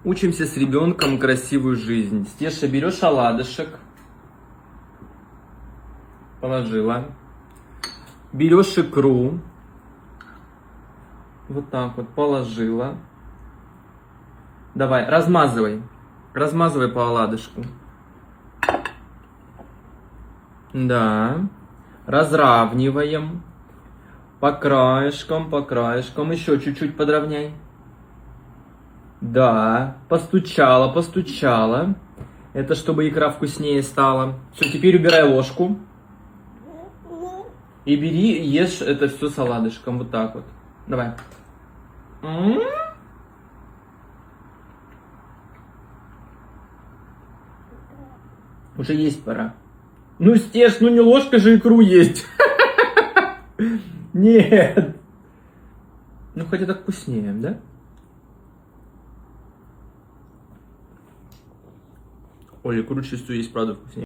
Учимся с ребенком красивую жизнь. Стеша, берешь оладышек. Положила. Берешь икру. Вот так вот положила. Давай, размазывай. Размазывай по оладышку. Да. Разравниваем. По краешкам, по краешкам. Еще чуть-чуть подровняй. Да. Постучала, постучала. Это чтобы икра вкуснее стала. Все, теперь убирай ложку. И бери, ешь это все с оладышком. Вот так вот. Давай. Уже есть пора. Ну, Стеш, ну не ложка же икру есть. Нет. Ну, хотя так вкуснее, да? Ой, икру чистую есть, правда, вкуснее.